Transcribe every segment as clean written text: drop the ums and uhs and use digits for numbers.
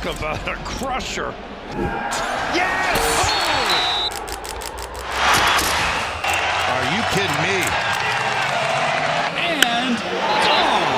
Talk about a crusher. Yes! Oh! Are you kidding me? And gone!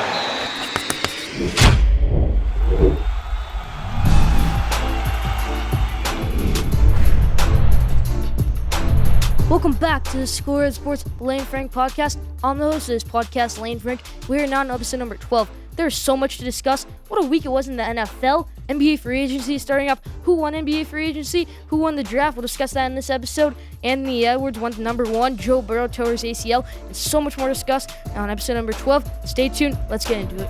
Welcome back to the Schoolyard Sports Lane Frank podcast. I'm the host of this podcast, Lane Frank. We are now on episode number 12. There's so much to discuss. What a week it was in the NFL. NBA free agency starting up. Who won NBA free agency? Who won the draft? We'll discuss that in this episode. Anthony Edwards went to number 1. Joe Burrow tore his ACL. And so much more to discuss on episode number 12. Stay tuned. Let's get into it.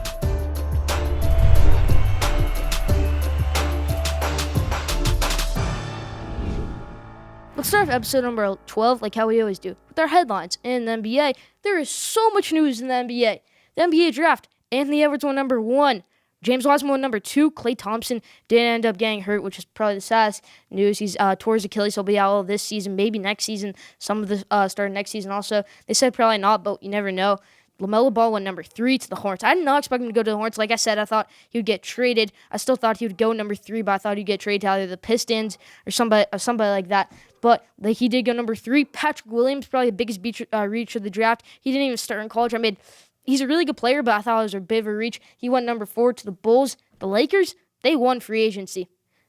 Let's start off episode number 12 like how we always do, with our headlines. In the NBA, there is so much news in the NBA. The NBA draft, Anthony Edwards went number 1. James Wiseman went number 2. Klay Thompson didn't end up getting hurt, which is probably the saddest news. He's tore his Achilles. He'll be out all this season, maybe next season. Some of the start next season also. They said probably not, but you never know. LaMelo Ball went number 3 to the Hornets. I did not expect him to go to the Hornets. Like I said, I thought he would get traded. I still thought he would go number 3, but I thought he'd get traded to either the Pistons or somebody like that. But he did go number 3. Patrick Williams, probably the biggest reach of the draft. He didn't even start in college. I mean, he's a really good player, but I thought it was a bit of a reach. He went number 4 to the Bulls. The Lakers, they won free agency,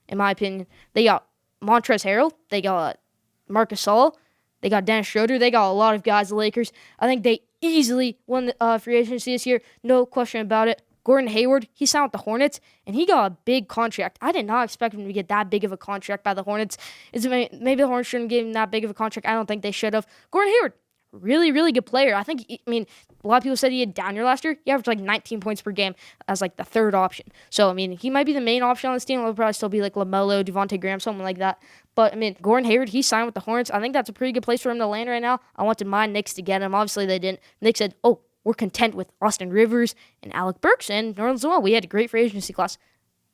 in my opinion. They got Montrezl Harrell. They got Marc Gasol. They got Dennis Schroeder. They got a lot of guys, the Lakers. I think they easily won the free agency this year. No question about it. Gordon Hayward, he signed with the Hornets, and he got a big contract. I did not expect him to get that big of a contract by the Hornets. Maybe the Hornets shouldn't give him that big of a contract. I don't think they should have. Gordon Hayward, really, really good player. A lot of people said he had down year last year. He averaged like 19 points per game as like the third option. So, he might be the main option on this team. It'll probably still be like LaMelo, Devontae Graham, something like that. But, Gordon Hayward, he signed with the Hornets. I think that's a pretty good place for him to land right now. I wanted my Knicks to get him. Obviously, they didn't. Knicks said, we're content with Austin Rivers and Alec Burks and Nerlens Noel. We had a great free agency class.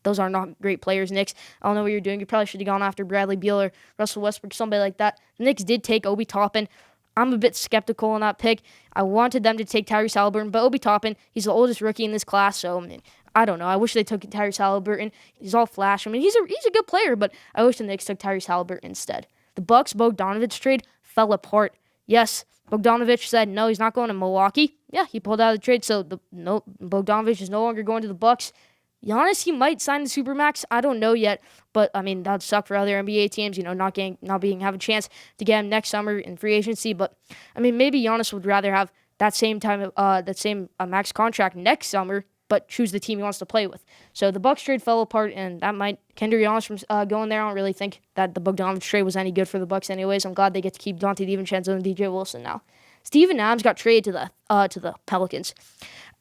Those are not great players, Knicks. I don't know what you're doing. You probably should have gone after Bradley Beal or Russell Westbrook, somebody like that. The Knicks did take Obi Toppin. I'm a bit skeptical on that pick. I wanted them to take Tyrese Haliburton, but Obi Toppin, he's the oldest rookie in this class, so I don't know. I wish they took Tyrese Haliburton. He's all flash. He's a good player, but I wish the Knicks took Tyrese Haliburton instead. The Bucks Bogdanovich trade fell apart. Yes, Bogdanovich said no, he's not going to Milwaukee. Yeah, he pulled out of the trade, so Bogdanovich is no longer going to the Bucks. Giannis, he might sign the Supermax. I don't know yet, but that would suck for other NBA teams, not having a chance to get him next summer in free agency. But maybe Giannis would rather have that same max contract next summer, but choose the team he wants to play with. So the Bucks trade fell apart, and that might hinder Giannis from going there. I don't really think that the Bogdanovich trade was any good for the Bucks, anyways. I'm glad they get to keep Dante DiVincenzo and DJ Wilson now. Steven Adams got traded to the Pelicans.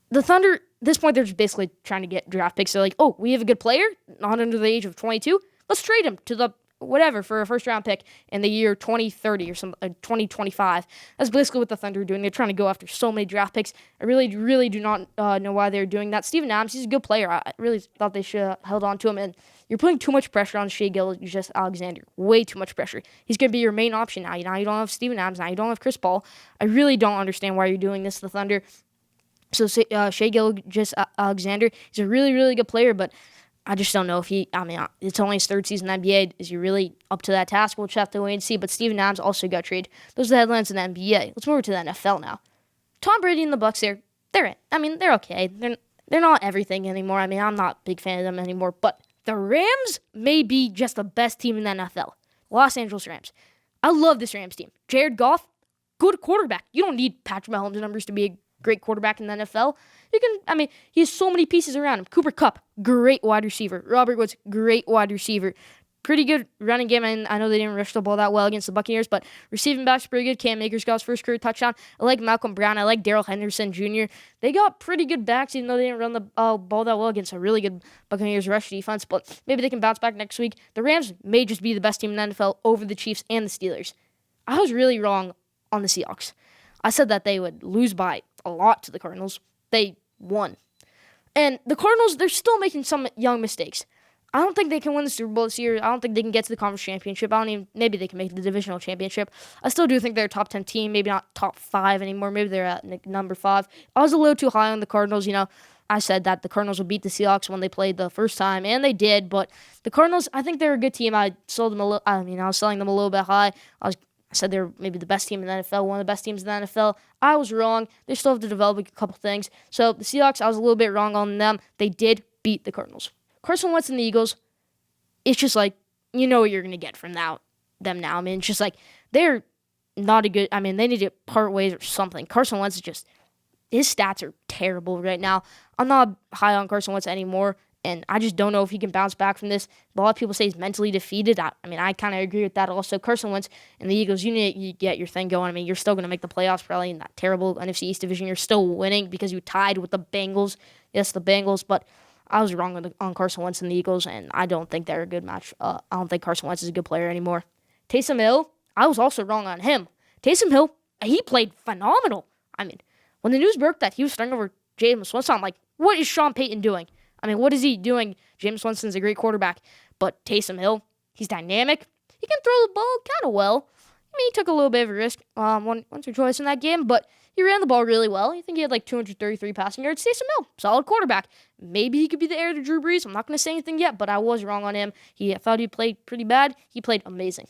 The Thunder, at this point, they're just basically trying to get draft picks. They're like, we have a good player, not under the age of 22. Let's trade him to the whatever for a first-round pick in the year 2030 or 2025. That's basically what the Thunder are doing. They're trying to go after so many draft picks. I really, really do not know why they're doing that. Steven Adams, he's a good player. I really thought they should have held on to him. And you're putting too much pressure on Shai Gilgeous-Alexander. Way too much pressure. He's going to be your main option now. Now you don't have Steven Adams. Now you don't have Chris Paul. I really don't understand why you're doing this to the Thunder. So Shai Gilgeous-Alexander, he's a really, really good player, but I just don't know if it's only his third season in the NBA. Is he really up to that task? We'll just have to wait and see. But Steven Adams also got traded. Those are the headlines in the NBA. Let's move over to the NFL now. Tom Brady and the Bucs, they're in. They're okay. They're not everything anymore. I'm not a big fan of them anymore. But the Rams may be just the best team in the NFL. Los Angeles Rams. I love this Rams team. Jared Goff, good quarterback. You don't need Patrick Mahomes' numbers to be a great quarterback in the NFL. He has so many pieces around him. Cooper Kupp, great wide receiver. Robert Woods, great wide receiver. Pretty good running game. I know they didn't rush the ball that well against the Buccaneers, but receiving back's pretty good. Cam Akers got his first career touchdown. I like Malcolm Brown. I like Darrell Henderson Jr. They got pretty good backs, even though they didn't run the ball that well against a really good Buccaneers rush defense, but maybe they can bounce back next week. The Rams may just be the best team in the NFL over the Chiefs and the Steelers. I was really wrong on the Seahawks. I said that they would lose by a lot to the Cardinals. They won. And the Cardinals, they're still making some young mistakes. I don't think they can win the Super Bowl this year. I don't think they can get to the conference championship. Maybe they can make the divisional championship. I still do think they're a top 10 team, maybe not top 5 anymore. Maybe they're at number 5. I was a little too high on the Cardinals, I said that the Cardinals would beat the Seahawks when they played the first time, and they did. But the Cardinals, I think they're a good team. I sold them I was selling them a little bit high. I said they're maybe the best team in the NFL, one of the best teams in the NFL. I was wrong. They still have to develop a couple things. So the Seahawks, I was a little bit wrong on them. They did beat the Cardinals. Carson Wentz and the Eagles, it's just like, you know what you're going to get from them now. I mean, it's just like, they're not a good, I mean, they need to part ways or something. Carson Wentz is just, his stats are terrible right now. I'm not high on Carson Wentz anymore, and I just don't know if he can bounce back from this. But a lot of people say he's mentally defeated. I mean, I kind of agree with that also. Carson Wentz and the Eagles, you get your thing going. I mean, you're still going to make the playoffs probably in that terrible NFC East division. You're still winning because you tied with the Bengals. Yes, the Bengals, but I was wrong on Carson Wentz and the Eagles, and I don't think they're a good match. I don't think Carson Wentz is a good player anymore. Taysom Hill, I was also wrong on him. Taysom Hill, he played phenomenal. I mean, when the news broke that he was starting over Jameis Winston, I'm like, what is Sean Payton doing? I mean, what is he doing? Jameis Winston's a great quarterback, but Taysom Hill, he's dynamic. He can throw the ball kind of well. I mean, he took a little bit of a risk once or twice in that game, but he ran the ball really well. I think he had like 233 passing yards. Taysom Hill, solid quarterback. Maybe he could be the heir to Drew Brees. I'm not going to say anything yet, but I was wrong on him. I thought he played pretty bad. He played amazing.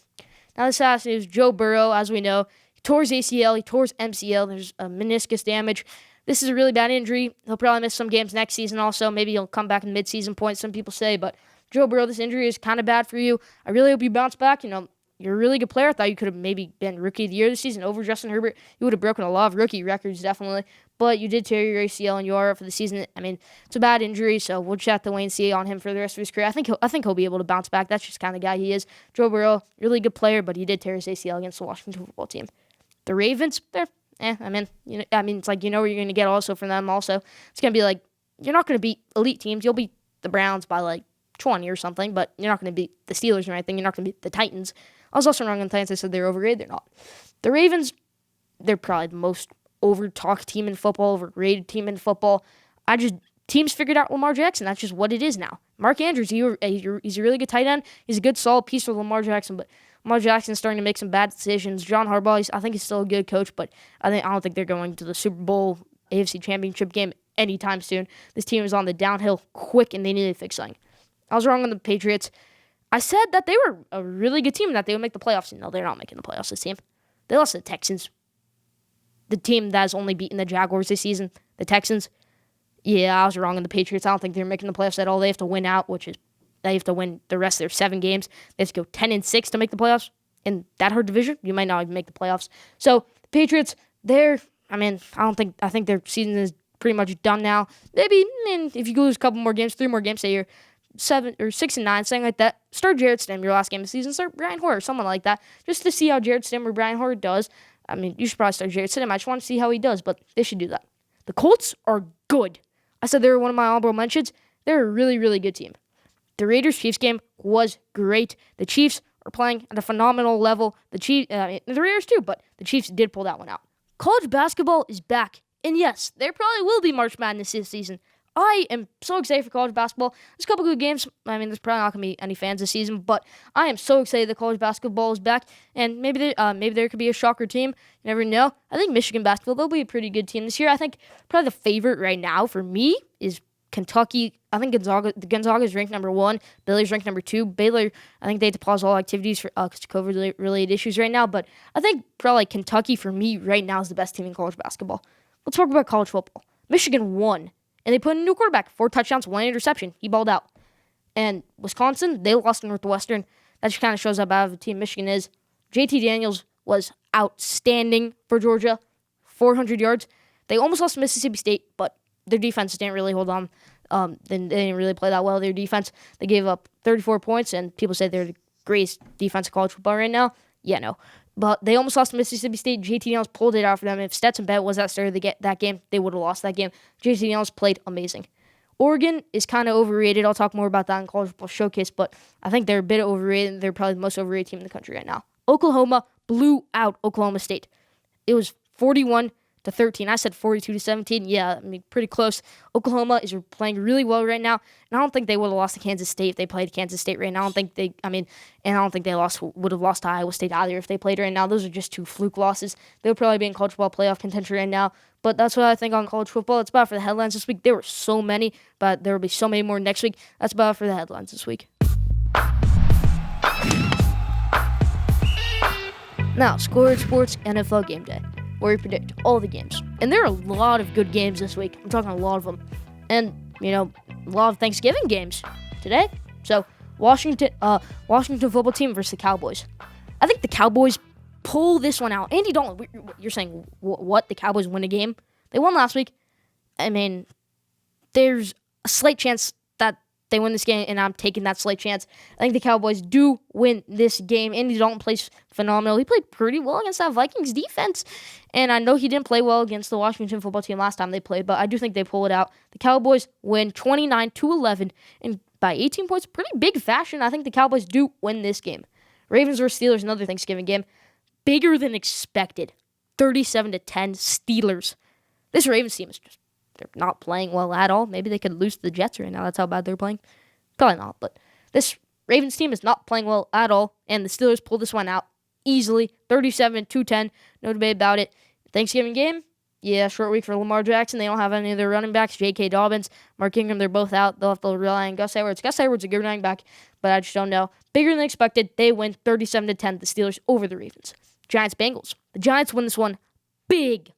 Now this last is Joe Burrow, as we know. He tore his ACL. He tore his MCL. There's a meniscus damage. This is a really bad injury. He'll probably miss some games next season also. Maybe he'll come back in mid-season point, some people say. But Joe Burrow, this injury is kind of bad for you. I really hope you bounce back. You're a really good player. I thought you could have maybe been Rookie of the Year this season over Justin Herbert. You would have broken a lot of rookie records, definitely. But you did tear your ACL and you are out for the season. I mean, it's a bad injury, so we'll just have to wait and see on him for the rest of his career. I think he'll be able to bounce back. That's just kind of guy he is. Joe Burrow, really good player, but he did tear his ACL against the Washington football team. The Ravens, I mean, it's like, you know what you're going to get also from them also. It's going to be like, you're not going to beat elite teams. You'll beat the Browns by like 20 or something, but you're not going to beat the Steelers or anything. You're not going to beat the Titans. I was also wrong on the Titans. I said they're overrated. They're not. The Ravens, they're probably the most over-talked team in football, overrated team in football. Teams figured out Lamar Jackson. That's just what it is now. Mark Andrews, he's a really good tight end. He's a good, solid piece for Lamar Jackson, but Lamar Jackson's starting to make some bad decisions. John Harbaugh, I think he's still a good coach, but I don't think they're going to the Super Bowl AFC Championship game anytime soon. This team is on the downhill quick, and they need to fix something. I was wrong on the Patriots. I said that they were a really good team and that they would make the playoffs. No, they're not making the playoffs this team. They lost to the Texans. The team that has only beaten the Jaguars this season. The Texans. Yeah, I was wrong on the Patriots. I don't think they're making the playoffs at all. They have to win out, which is they have to win the rest of their 7 games. They have to go 10-6 to make the playoffs. In that hard division, you might not even make the playoffs. So, the Patriots, I think their season is pretty much done now. Maybe, if you lose a couple more games, 3 more games, say you're 7 or 6-9, something like that. Start Jarrett Stidham your last game of the season. Start Brian Hoyer, someone like that, just to see how Jarrett Stidham or Brian Hoyer does. I mean, you should probably start Jarrett Stidham. I just want to see how he does, but they should do that. The Colts are good. I said they were one of my honorable mentions. They're a really, really good team. The Raiders-Chiefs game was great. The Chiefs are playing at a phenomenal level. The Raiders too, but the Chiefs did pull that one out. College basketball is back, and yes, there probably will be March Madness this season. I am so excited for college basketball. There's a couple good games. There's probably not going to be any fans this season, but I am so excited that college basketball is back, and maybe there could be a shocker team. You never know. I think Michigan basketball, they'll be a pretty good team this year. I think probably the favorite right now for me is Kentucky. I think Gonzaga is ranked number 1. Baylor's ranked number 2. Baylor, I think they had to pause all activities for COVID-related issues right now, but I think probably Kentucky for me right now is the best team in college basketball. Let's talk about college football. Michigan won. And they put in a new quarterback. 4 touchdowns, 1 interception. He balled out. And Wisconsin, they lost to Northwestern. That just kind of shows how bad of a team Michigan is. JT Daniels was outstanding for Georgia. 400 yards. They almost lost to Mississippi State, but their defense didn't really hold on. They didn't really play that well, their defense. They gave up 34 points, and people say they're the greatest defense in college football right now. Yeah, no. But they almost lost to Mississippi State. JT Daniels pulled it out for them. If Stetson Bennett was that starter to that game, they would have lost that game. JT Daniels played amazing. Oregon is kind of overrated. I'll talk more about that in College Football Showcase, but I think they're a bit overrated. They're probably the most overrated team in the country right now. Oklahoma blew out Oklahoma State. It was 41 to 13. I said 42 to 17. Yeah, I mean, pretty close. Oklahoma is playing really well right now, and I don't think they would have lost to Kansas State if they played Kansas State right now. I don't think they would have lost to Iowa State either if they played right now. Those are just two fluke losses. They'll probably be in college football playoff contention right now, but that's what I think on college football. It's about for the headlines this week. There were so many, but there will be so many more next week. That's about for the headlines this week. Now, Schoolyard Sports NFL Game Day, where we predict all the games. And there are a lot of good games this week. I'm talking a lot of them. And, a lot of Thanksgiving games today. So, Washington football team versus the Cowboys. I think the Cowboys pull this one out. Andy Dalton, you're saying, what? The Cowboys win a game? They won last week. I mean, there's a slight chance that they win this game, and I'm taking that slight chance. I think the Cowboys do win this game. Andy Dalton plays phenomenal. He played pretty well against that Vikings defense, and I know he didn't play well against the Washington football team last time they played, but I do think they pull it out. The Cowboys win 29-11, and by 18 points, pretty big fashion. I think the Cowboys do win this game. Ravens versus Steelers, another Thanksgiving game. Bigger than expected. 37-10 Steelers. This Ravens team is just, they're not playing well at all. Maybe they could lose to the Jets right now. That's how bad they're playing. Probably not, but this Ravens team is not playing well at all, and the Steelers pull this one out easily. 37-10. No debate about it. Thanksgiving game, yeah, short week for Lamar Jackson. They don't have any of their running backs. J.K. Dobbins, Mark Ingram, they're both out. They'll have to rely on Gus Edwards. Gus Edwards is a good running back, but I just don't know. Bigger than expected. They win 37-10, the Steelers over the Ravens. Giants-Bengals. The Giants win this one big.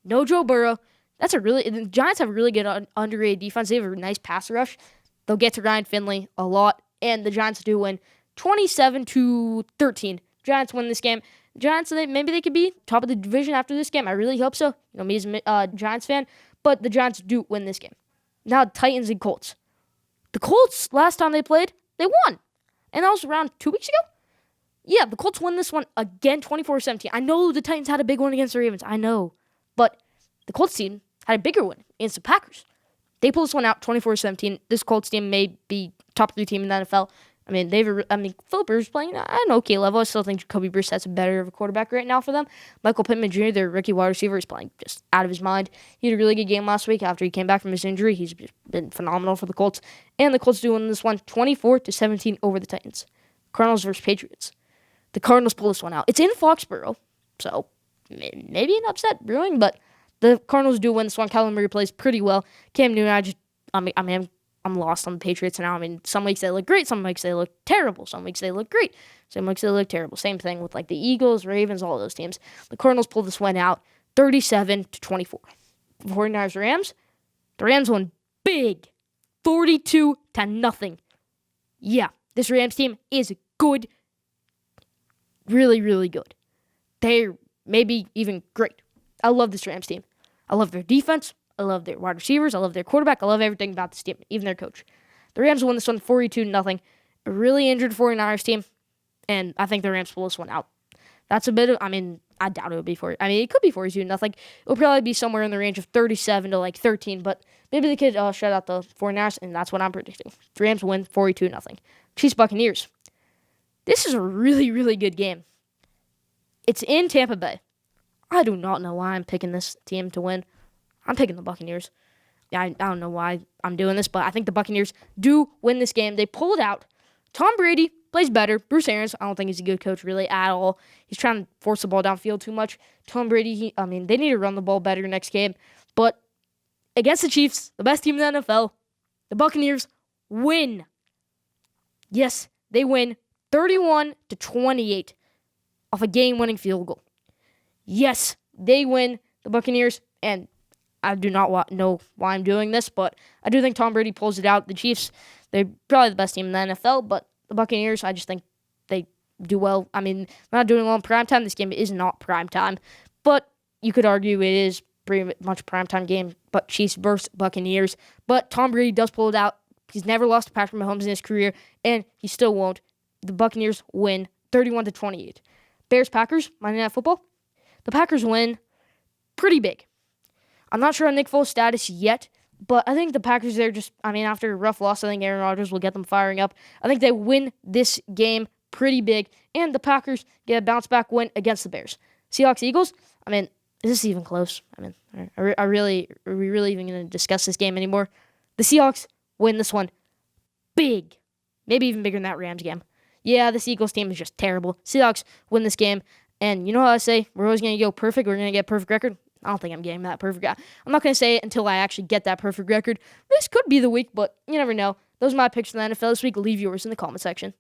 No Joe Burrow. The Giants have a really good underrated defense. They have a nice pass rush. They'll get to Ryan Finley a lot, and the Giants do win 27-13. Giants win this game. Giants, maybe they could be top of the division after this game. I really hope so. Me as a Giants fan, but the Giants do win this game. Now, Titans and Colts. The Colts, last time they played, they won, and that was around 2 weeks ago. Yeah, the Colts won this one again, 24-17. I know the Titans had a big one against the Ravens. I know, but the Colts team had a bigger win against the Packers. They pulled this one out 24-17. This Colts team may be top 3 team in the NFL. Philip Rivers playing at an okay level. I still think Jacoby Brissett has a better of a quarterback right now for them. Michael Pittman Jr., their rookie wide receiver, is playing just out of his mind. He had a really good game last week after he came back from his injury. He's been phenomenal for the Colts. And the Colts do win this one 24-17 over the Titans. Cardinals versus Patriots. The Cardinals pull this one out. It's in Foxborough, so maybe an upset brewing, but the Cardinals do win this one. Kyler Murray plays pretty well. Cam Newton, I'm lost on the Patriots now. Some weeks they look great, some weeks they look terrible, some weeks they look great, some weeks they look terrible. Same thing with the Eagles, Ravens, all those teams. The Cardinals pull this one out 37-24. 49ers Rams. The Rams won big, 42-0. Yeah, this Rams team is good. Really, really good. They're maybe even great. I love this Rams team. I love their defense. I love their wide receivers. I love their quarterback. I love everything about this team, even their coach. The Rams won this one 42-0. A really injured 49ers team, and I think the Rams pull this one out. That's a bit of, I doubt it would be it could be 42-0. It'll probably be somewhere in the range of 37-13, but maybe they could shut out the 49ers, and that's what I'm predicting. The Rams win 42-0. Chiefs Buccaneers. This is a really, really good game. It's in Tampa Bay. I do not know why I'm picking this team to win. I'm picking the Buccaneers. Yeah, I don't know why I'm doing this, but I think the Buccaneers do win this game. They pull it out. Tom Brady plays better. Bruce Arians, I don't think he's a good coach really at all. He's trying to force the ball downfield too much. Tom Brady, they need to run the ball better next game. But against the Chiefs, the best team in the NFL, the Buccaneers win. Yes, they win 31-28 off a game-winning field goal. Yes, they win, the Buccaneers, and I do not know why I'm doing this, but I do think Tom Brady pulls it out. The Chiefs, they're probably the best team in the NFL, but the Buccaneers, I just think they do well. They're not doing well in primetime. This game is not primetime, but you could argue it is pretty much a primetime game, but Chiefs versus Buccaneers. But Tom Brady does pull it out. He's never lost to Patrick Mahomes in his career, and he still won't. The Buccaneers win 31-28. Bears-Packers, Monday Night Football. The Packers win pretty big. I'm not sure on Nick Foles' status yet, but I think the Packers, after a rough loss, I think Aaron Rodgers will get them firing up. I think they win this game pretty big, and the Packers get a bounce-back win against the Bears. Seahawks-Eagles, is this even close? I mean, are we really even going to discuss this game anymore? The Seahawks win this one big. Maybe even bigger than that Rams game. Yeah, this Eagles team is just terrible. Seahawks win this game. And you know how I say, we're always going to go perfect. We're going to get a perfect record. I don't think I'm getting that perfect. I'm not going to say it until I actually get that perfect record. This could be the week, but you never know. Those are my picks for the NFL this week. Leave yours in the comment section.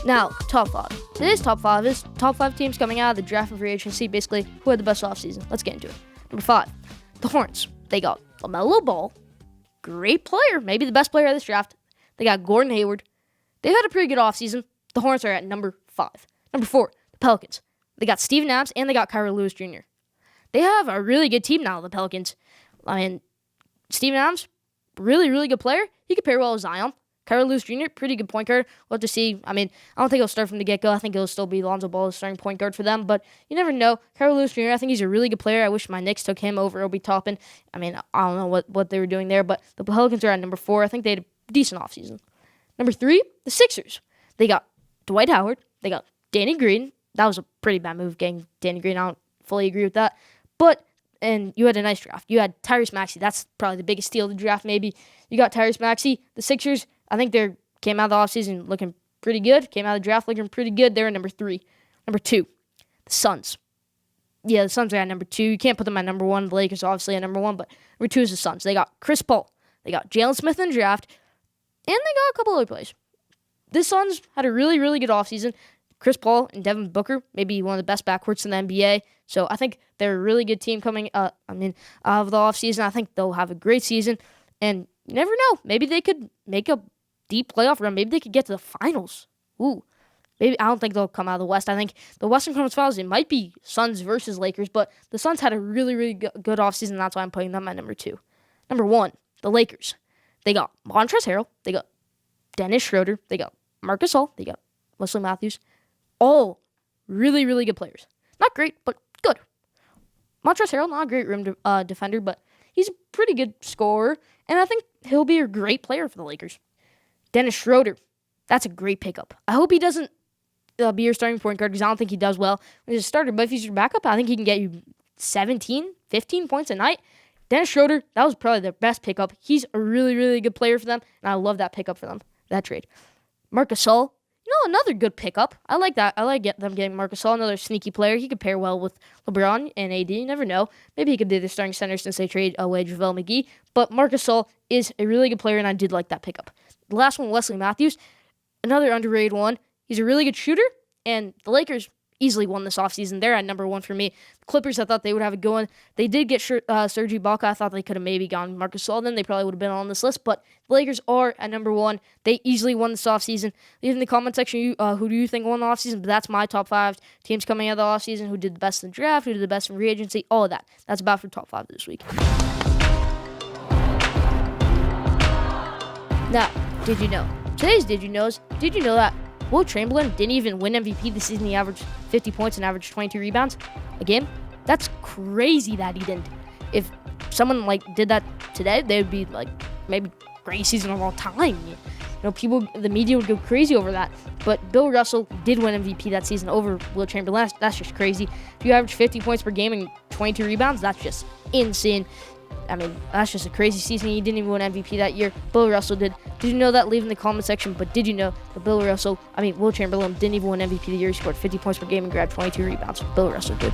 Now, top 5. Today's top 5 is top 5 teams coming out of the draft and free agency, basically, who had the best offseason. Let's get into it. Number 5, the Hornets. They got LaMelo Ball, great player, maybe the best player of this draft. They got Gordon Hayward. They've had a pretty good offseason. The Hornets are at number 5. Number 4, the Pelicans. They got Steven Adams and they got Kyra Lewis Jr. They have a really good team now, the Pelicans. I mean, Steven Adams, really, really good player. He could pair well with Zion. Kyra Lewis Jr., pretty good point guard. We'll have to see. I mean, I don't think he'll start from the get-go. I think it'll still be Lonzo Ball starting point guard for them, but you never know. Kyra Lewis Jr., I think he's a really good player. I wish my Knicks took him over Obi Toppin. I mean, I don't know what they were doing there, but the Pelicans are at number 4. I think they had a decent offseason. Number 3, the Sixers. They got Dwight Howard. They got Danny Green. That was a pretty bad move getting Danny Green. I don't fully agree with that. And you had a nice draft. You had Tyrese Maxey. That's probably the biggest steal of the draft, maybe. You got Tyrese Maxey. The Sixers, I think they came out of the offseason looking pretty good. Came out of the draft looking pretty good. They're at number 3. Number 2, the Suns. Yeah, the Suns are at number 2. You can't put them at number 1. The Lakers obviously at number 1, but number 2 is the Suns. They got Chris Paul. They got Jalen Smith in the draft. And they got a couple other players. The Suns had a really, really good offseason. Chris Paul and Devin Booker, maybe one of the best backcourts in the NBA. So I think they're a really good team coming out of the offseason. I think they'll have a great season. And you never know. Maybe they could make a deep playoff run. Maybe they could get to the finals. Ooh. Maybe I don't think they'll come out of the West. I think the Western Conference Finals, it might be Suns versus Lakers, but the Suns had a really, really good offseason. That's why I'm putting them at number 2. Number 1, the Lakers. They got Montrezl Harrell. They got Dennis Schroeder. They got Marc Gasol. They got Wesley Matthews. All really, really good players. Not great, but good. Montrezl Harrell, not a great rim defender, but he's a pretty good scorer, and I think he'll be a great player for the Lakers. Dennis Schroeder, that's a great pickup. I hope he doesn't be your starting point guard because I don't think he does well when he's a starter, but if he's your backup, I think he can get you 17, 15 points a night. Dennis Schroeder, that was probably their best pickup. He's a really, really good player for them, and I love that pickup for them, that trade. Marc Gasol, another good pickup. I like that. I like them getting Marc Gasol, another sneaky player. He could pair well with LeBron and AD. You never know. Maybe he could be the starting center since they trade away JaVale McGee. But Marc Gasol is a really good player, and I did like that pickup. The last one, Wesley Matthews, another underrated one. He's a really good shooter, and the Lakers easily won this offseason. They're at number 1 for me. The Clippers, I thought they would have it going. They did get Serge Ibaka. I thought they could have maybe gone Marc Gasol. Then they probably would have been on this list. But the Lakers are at number 1. They easily won this offseason. Leave in the comment section who do you think won the offseason. But that's my top 5 teams coming out of the offseason, who did the best in the draft, who did the best in free agency, all of that. That's about for top 5 this week. Now, did you know? Today's Did You Knows, did you know that Will Chamberlain didn't even win MVP this season? He averaged 50 points and averaged 22 rebounds a game. That's crazy that he didn't. If someone did that today, they would be maybe greatest season of all time. The media would go crazy over that. But Bill Russell did win MVP that season over Will Chamberlain. That's just crazy. If you average 50 points per game and 22 rebounds, that's just insane. I mean, that's just a crazy season. He didn't even win MVP that year. Bill Russell did. Did you know that? Leave in the comment section. But did you know that Will Chamberlain didn't even win MVP the year he scored 50 points per game and grabbed 22 rebounds? Bill Russell did.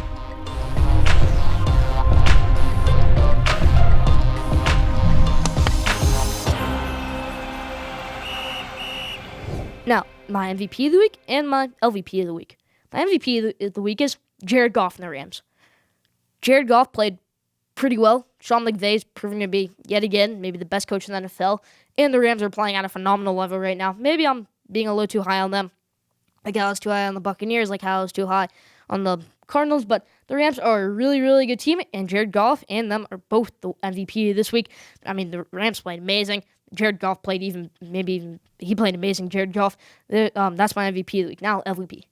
Now, my MVP of the week and my LVP of the week. My MVP of the week is Jared Goff and the Rams. Jared Goff played pretty well. Sean McVay's proving to be, yet again, maybe the best coach in the NFL. And the Rams are playing at a phenomenal level right now. Maybe I'm being a little too high on them. Like how I was too high on the Buccaneers, like how I was too high on the Cardinals. But the Rams are a really, really good team. And Jared Goff and them are both the MVP this week. I mean, the Rams played amazing. Jared Goff played he played amazing. Jared Goff, that's my MVP of the week. Now, LVP.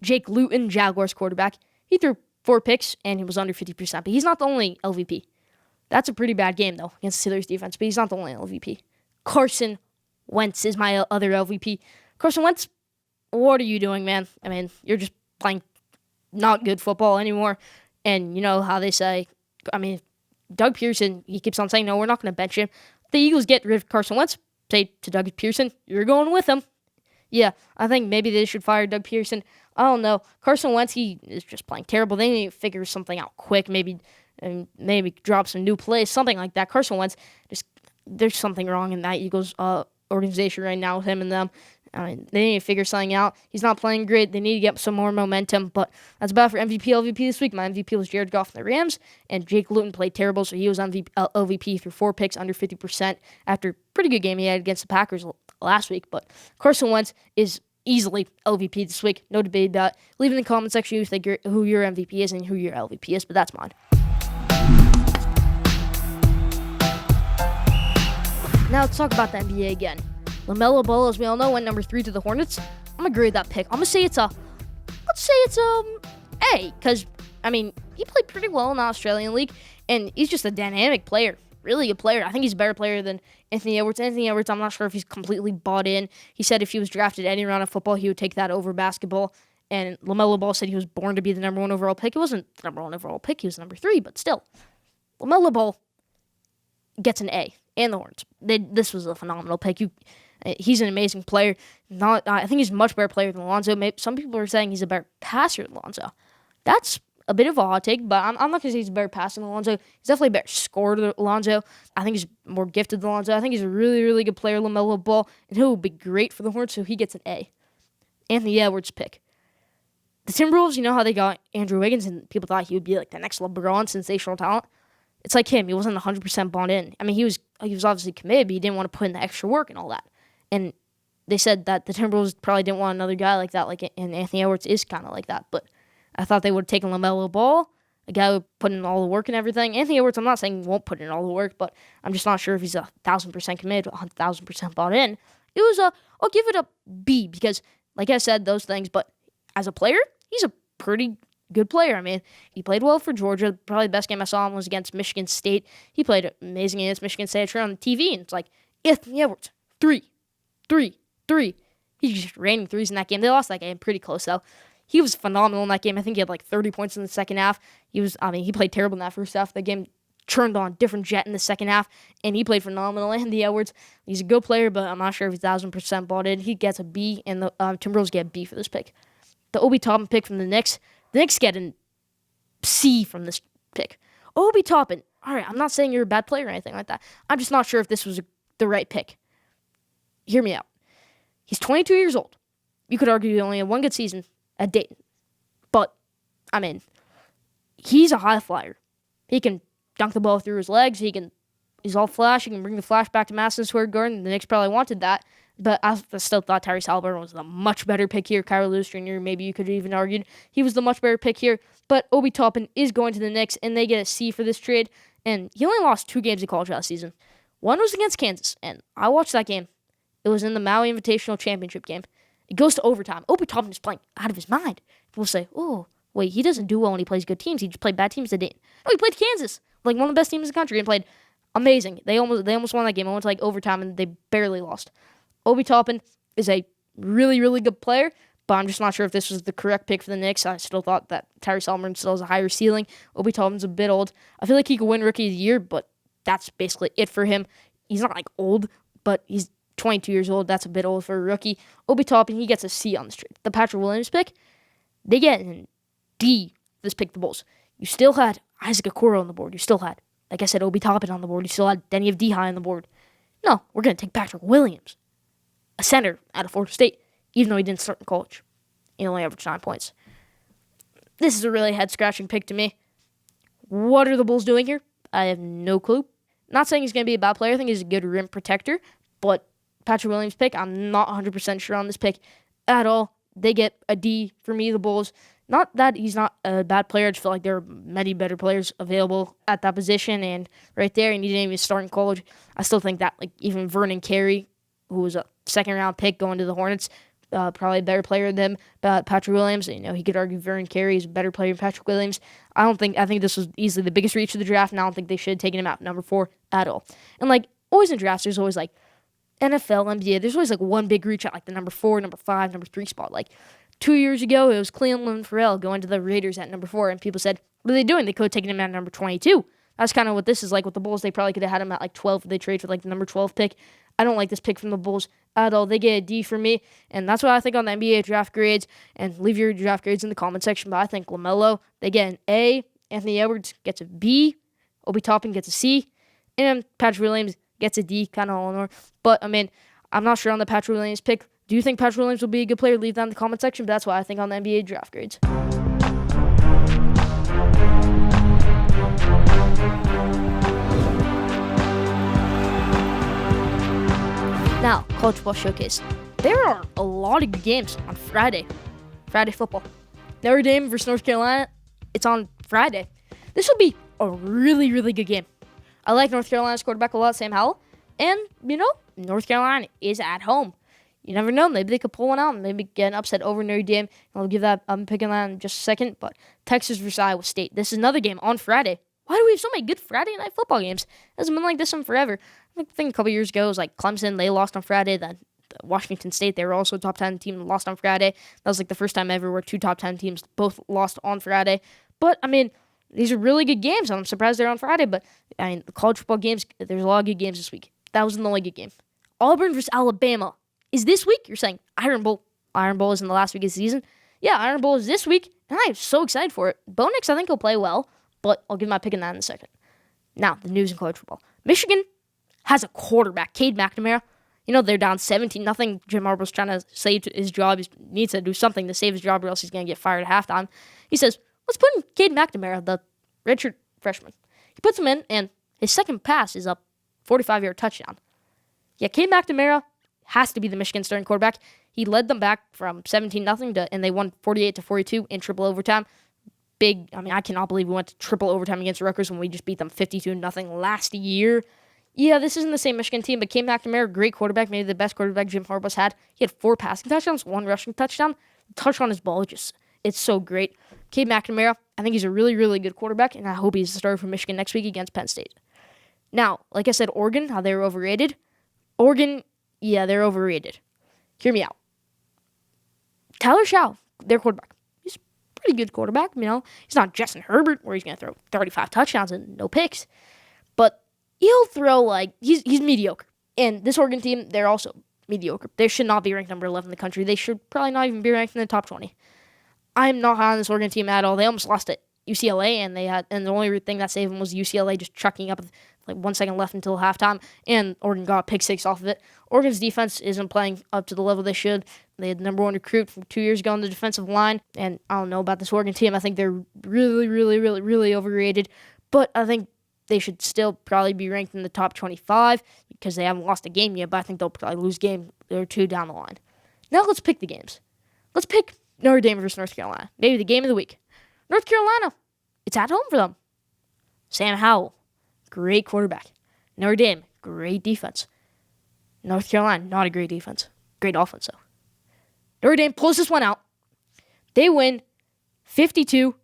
Jake Luton, Jaguars quarterback. He threw 4 picks, and he was under 50%. But he's not the only LVP. That's a pretty bad game, though, against the Steelers defense. But he's not the only LVP. Carson Wentz is my other LVP. Carson Wentz, what are you doing, man? I mean, you're just playing not good football anymore. And you know how they say, I mean, Doug Pearson, he keeps on saying, no, we're not going to bench him. The Eagles get rid of Carson Wentz, say to Doug Pearson, you're going with him. Yeah, I think maybe they should fire Doug Pearson. I don't know. Carson Wentz, he is just playing terrible. They need to figure something out quick, maybe drop some new plays, something like that. Carson Wentz, there's something wrong in that Eagles organization right now with him and them. I mean, they need to figure something out. He's not playing great. They need to get some more momentum. But that's about it for MVP, LVP this week. My MVP was Jared Goff and the Rams, and Jake Luton played terrible, so he was MVP, LVP through 4 picks, under 50%, after a pretty good game he had against the Packers last week. But Carson Wentz is easily LVP this week. No debate that. Leave in the comment section who your MVP is and who your LVP is, but that's mine. Now let's talk about the NBA again. LaMelo Ball, as we all know, went number 3 to the Hornets. I'm gonna grade that pick. I'm gonna say it's A, because I mean he played pretty well in the Australian League, and he's just a dynamic player, really good player. I think he's a better player than Anthony Edwards. Anthony Edwards, I'm not sure if he's completely bought in. He said if he was drafted any round of football, he would take that over basketball. And LaMelo Ball said he was born to be the number 1 overall pick. He wasn't the number 1 overall pick. He was number 3, but still, LaMelo Ball gets an A. And the Hornets. This was a phenomenal pick. He's an amazing player. I think he's a much better player than Lonzo. Some people are saying he's a better passer than Lonzo. That's a bit of a hot take, but I'm not going to say he's a better passer than Lonzo. He's definitely a better scorer than Lonzo. I think he's more gifted than Lonzo. I think he's a really, really good player, LaMelo Ball, and he'll be great for the Hornets, so he gets an A. Anthony Edwards pick. The Timberwolves, you know how they got Andrew Wiggins, and people thought he would be like the next LeBron sensational talent? It's like him. He wasn't 100% bought in. I mean, he was obviously committed, but he didn't want to put in the extra work and all that. And they said that the Timberwolves probably didn't want another guy like that, and Anthony Edwards is kind of like that. But I thought they would have taken LaMelo Ball, a guy who would put in all the work and everything. Anthony Edwards, I'm not saying won't put in all the work, but I'm just not sure if he's 1,000% committed, 1,000% bought in. I'll give it a B because, like I said, those things. But as a player, he's a pretty good player. I mean, he played well for Georgia. Probably the best game I saw him was against Michigan State. He played amazing against Michigan State. I turned on the TV, and it's like, Anthony Edwards, 3. He's just raining threes in that game. They lost that game pretty close, though. He was phenomenal in that game. I think he had like 30 points in the second half. He played terrible in that first half. The game turned on different jet in the second half, and he played phenomenal. Anthony Edwards, he's a good player, but I'm not sure if he's 1,000% bought in. He gets a B, and the Timberwolves get a B for this pick. The Obi Toppin pick from the Knicks get a C from this pick. Obi Toppin, all right, I'm not saying you're a bad player or anything like that. I'm just not sure if this was the right pick. Hear me out. He's 22 years old. You could argue he only had one good season at Dayton. But, I mean, he's a high flyer. He can dunk the ball through his legs. He's all flash. He can bring the flash back to Madison Square Garden. The Knicks probably wanted that. But I still thought Tyrese Halliburton was the much better pick here. Kyrie Lewis Jr., maybe you could even argue he was the much better pick here. But Obi Toppin is going to the Knicks, and they get a C for this trade. And he only lost 2 games in college last season. One was against Kansas, and I watched that game. It was in the Maui Invitational Championship game. It goes to overtime. Obi Toppin is playing out of his mind. People say, oh, wait, he doesn't do well when he plays good teams. He just played bad teams that didn't. No, he played Kansas, like one of the best teams in the country, and played amazing. They almost won that game. I went to like overtime, and they barely lost. Obi Toppin is a really, really good player, but I'm just not sure if this was the correct pick for the Knicks. I still thought that Tyrese Halliburton still has a higher ceiling. Obi Toppin's a bit old. I feel like he could win Rookie of the Year, but that's basically it for him. He's not like old, but he's 22 years old. That's a bit old for a rookie. Obi Toppin, he gets a C on this trade. The Patrick Williams pick, they get an D for this pick, the Bulls. You still had Isaac Okoro on the board. You still had, like I said, Obi Toppin on the board. You still had Denny of D-High on the board. No, we're going to take Patrick Williams, a center out of Florida State, even though he didn't start in college. He only averaged 9 points. This is a really head-scratching pick to me. What are the Bulls doing here? I have no clue. Not saying he's going to be a bad player. I think he's a good rim protector, but Patrick Williams pick, I'm not 100% sure on this pick at all. They get a D for me, the Bulls. Not that he's not a bad player. I just feel like there are many better players available at that position, and right there, and he didn't even start in college. I still think that, like, even Vernon Carey, who was a second-round pick going to the Hornets, probably a better player than Patrick Williams. You know, he could argue Vernon Carey is a better player than Patrick Williams. I think this was easily the biggest reach of the draft, and I don't think they should have taken him out number 4 at all. And, like, always in drafts, there's always, like, NFL, NBA, there's always like one big reach at like the number 4, number 5, number 3 spot. Like 2 years ago, it was Cleveland Farrell going to the Raiders at number 4, and people said, what are they doing? They could have taken him at number 22. That's kind of what this is like with the Bulls. They probably could have had him at like 12 if they trade for like the number 12 pick. I don't like this pick from the Bulls at all. They get a D for me, and that's what I think on the NBA draft grades. And leave your draft grades in the comment section, but I think LaMelo, they get an A. Anthony Edwards gets a B. Obi Toppin gets a C. And Patrick Williams gets a D, kind of all in order. But, I mean, I'm not sure on the Patrick Williams pick. Do you think Patrick Williams will be a good player? Leave that in the comment section, but that's what I think on the NBA draft grades. Now, College Football Showcase. There are a lot of good games on Friday. Friday football. Notre Dame versus North Carolina. It's on Friday. This will be a really, really good game. I like North Carolina's quarterback a lot, Sam Howell. And, North Carolina is at home. You never know. Maybe they could pull one out and maybe get an upset over Notre Dame. I'll give that, I'm picking that in just a second. But Texas versus Iowa State. This is another game on Friday. Why do we have so many good Friday night football games? It hasn't been like this one forever. I think a couple years ago, it was like Clemson. They lost on Friday. Then Washington State, they were also a top 10 team, lost on Friday. That was like the first time ever where 2 top 10 teams both lost on Friday. But, these are really good games. I'm surprised they're on Friday. But, the college football games, there's a lot of good games this week. That wasn't the only good game. Auburn versus Alabama is this week. You're saying Iron Bowl. Iron Bowl is in the last week of the season. Yeah, Iron Bowl is this week, and I am so excited for it. Bo Nix, I think he'll play well, but I'll give my pick on that in a second. Now, the news in college football. Michigan has a quarterback, Cade McNamara. They're down 17-0. Jim Harbaugh's trying to save his job. He needs to do something to save his job or else he's going to get fired at halftime. He says, let's put in Cade McNamara, the redshirt freshman. He puts him in, and his second pass is a 45-yard touchdown. Yeah, Cade McNamara has to be the Michigan starting quarterback. He led them back from 17-0 and they won 48-42 in triple overtime. Big, I cannot believe we went to triple overtime against Rutgers when we just beat them 52-0 last year. Yeah, this isn't the same Michigan team, but Cade McNamara, great quarterback, maybe the best quarterback Jim Harbaugh's had. He had 4 passing touchdowns, 1 rushing touchdown. The touch on his ball, it's so great. Cade McNamara, I think he's a really, really good quarterback, and I hope he's the starter for Michigan next week against Penn State. Now, like I said, Oregon, how they were overrated. Oregon, yeah, they're overrated. Hear me out. Tyler Shaw, their quarterback. He's a pretty good quarterback, He's not Justin Herbert, where he's going to throw 35 touchdowns and no picks. But he'll throw, he's mediocre. And this Oregon team, they're also mediocre. They should not be ranked number 11 in the country. They should probably not even be ranked in the top 20. I'm not high on this Oregon team at all. They almost lost to UCLA, and the only thing that saved them was UCLA just chucking up 1 second left until halftime, and Oregon got a pick 6 off of it. Oregon's defense isn't playing up to the level they should. They had the number 1 recruit from 2 years ago on the defensive line, and I don't know about this Oregon team. I think they're really, really, really, really overrated, but I think they should still probably be ranked in the top 25 because they haven't lost a game yet, but I think they'll probably lose a game or 2 down the line. Now let's pick the games. Let's pick Notre Dame versus North Carolina. Maybe the game of the week. North Carolina, it's at home for them. Sam Howell, great quarterback. Notre Dame, great defense. North Carolina, not a great defense. Great offense, though. Notre Dame pulls this one out. They win 52-45.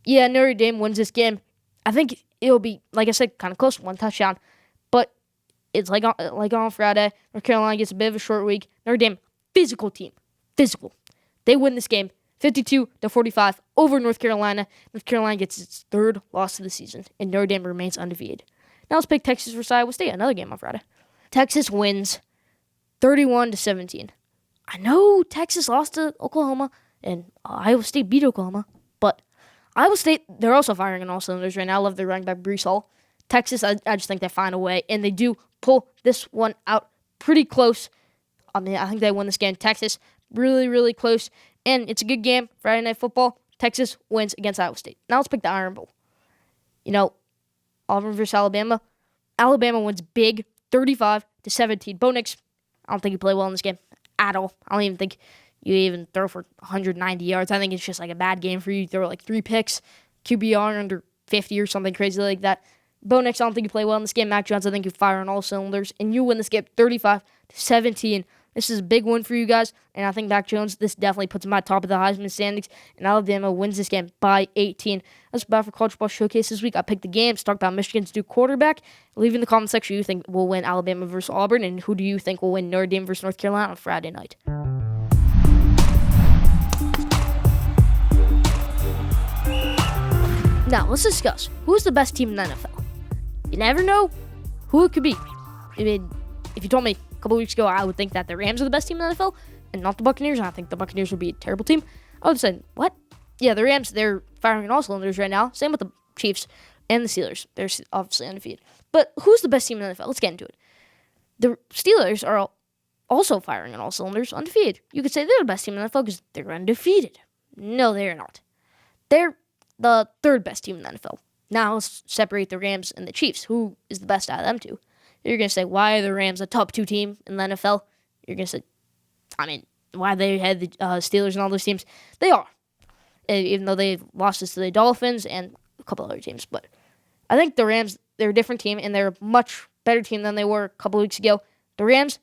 Yeah, Notre Dame wins this game. I think it'll be, like I said, kind of close, 1 touchdown. But it's like on Friday. North Carolina gets a bit of a short week. Notre Dame, physical team. Physical. They win this game 52-45 over North Carolina. North Carolina gets its 3rd loss of the season, and Notre Dame remains undefeated. Now let's pick Texas versus Iowa State, another game on Friday. Texas wins 31-17. I know Texas lost to Oklahoma, and Iowa State beat Oklahoma, but Iowa State, they're also firing on all cylinders right now. I love their running back, Breece Hall. Texas, I just think they find a way, and they do pull this one out pretty close. I think they win this game. Texas, really, really close. And it's a good game, Friday Night Football. Texas wins against Iowa State. Now let's pick the Iron Bowl. Auburn versus Alabama. Alabama wins big, 35-17. Bo Nix, I don't think he played well in this game at all. I don't even think you even throw for 190 yards. I think it's just a bad game for you. You throw 3 picks, QBR under 50 or something crazy like that. Bo Nix, I don't think you play well in this game. Mac Jones, I think you fire on all cylinders. And you win this game 35-17. This is a big win for you guys, and I think Mac Jones, this definitely puts him at top of the Heisman standings, and Alabama wins this game by 18. That's about for College Football Showcase this week. I picked the games, talked about Michigan's new quarterback. Leave in the comment section who you think will win Alabama versus Auburn, and who do you think will win Notre Dame versus North Carolina on Friday night. Now, let's discuss who's the best team in the NFL. You never know who it could be. I mean, if you told me a couple weeks ago I would think that the Rams are the best team in the NFL and not the Buccaneers, and I think the Buccaneers would be a terrible team, I would have said, what? Yeah, the Rams, they're firing on all cylinders right now. Same with the Chiefs and the Steelers. They're obviously undefeated. But who's the best team in the NFL? Let's get into it. The Steelers are also firing on all cylinders, undefeated. You could say they're the best team in the NFL because they're undefeated. No, they're not. They're the third best team in the NFL. Now let's separate the Rams and the Chiefs. Who is the best out of them two? You're going to say, why are the Rams a top 2 team in the NFL? You're going to say, why they had the Steelers and all those teams? They are. Even though they've lost this to the Dolphins and a couple other teams. But I think the Rams, they're a different team, and they're a much better team than they were a couple weeks ago. The Rams,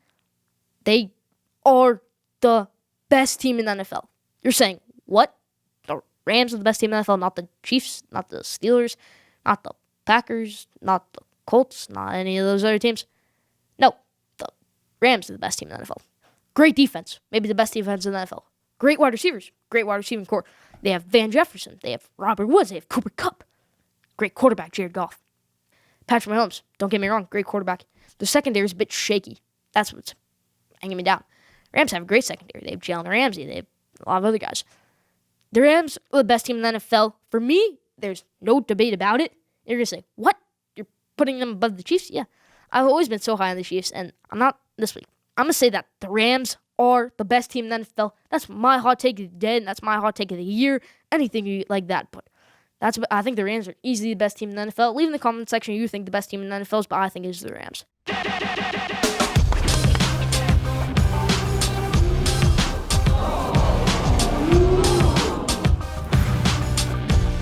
they are the best team in the NFL. You're saying, what? The Rams are the best team in the NFL, not the Chiefs, not the Steelers, not the Packers, not the Colts, not any of those other teams. No, the Rams are the best team in the NFL. Great defense, maybe the best defense in the NFL. Great wide receivers, great wide receiving core. They have Van Jefferson, they have Robert Woods, they have Cooper Kupp. Great quarterback, Jared Goff. Patrick Mahomes, don't get me wrong, great quarterback. The secondary is a bit shaky. That's what's hanging me down. Rams have a great secondary. They have Jalen Ramsey, they have a lot of other guys. The Rams are the best team in the NFL. For me, there's no debate about it. You're going to say, what? You're putting them above the Chiefs? Yeah. I've always been so high on the Chiefs, and I'm not this week. I'm going to say that the Rams are the best team in the NFL. That's my hot take of the day, and that's my hot take of the year. Anything like that. But I think the Rams are easily the best team in the NFL. Leave in the comment section who you think the best team in the NFL is, but I think it is the Rams.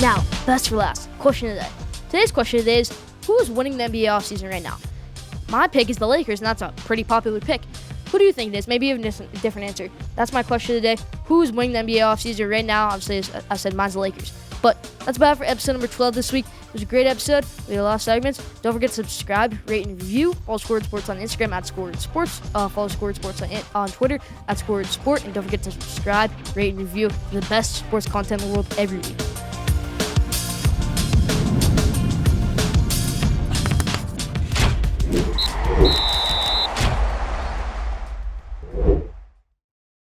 Now, best for last. Question of the day. Today's question of the day is, who is winning the NBA offseason right now? My pick is the Lakers, and that's a pretty popular pick. Who do you think it is? Maybe you have a different answer. That's my question of the day. Who is winning the NBA offseason right now? Obviously, I said mine's the Lakers. But that's about it for episode number 12 this week. It was a great episode. We had a lot of segments. Don't forget to subscribe, rate, and review. Follow Schoolyard Sports on Instagram at Schoolyard Sports. Follow Schoolyard Sports on Twitter at Schoolyard Sport. And don't forget to subscribe, rate, and review the best sports content in the world every week.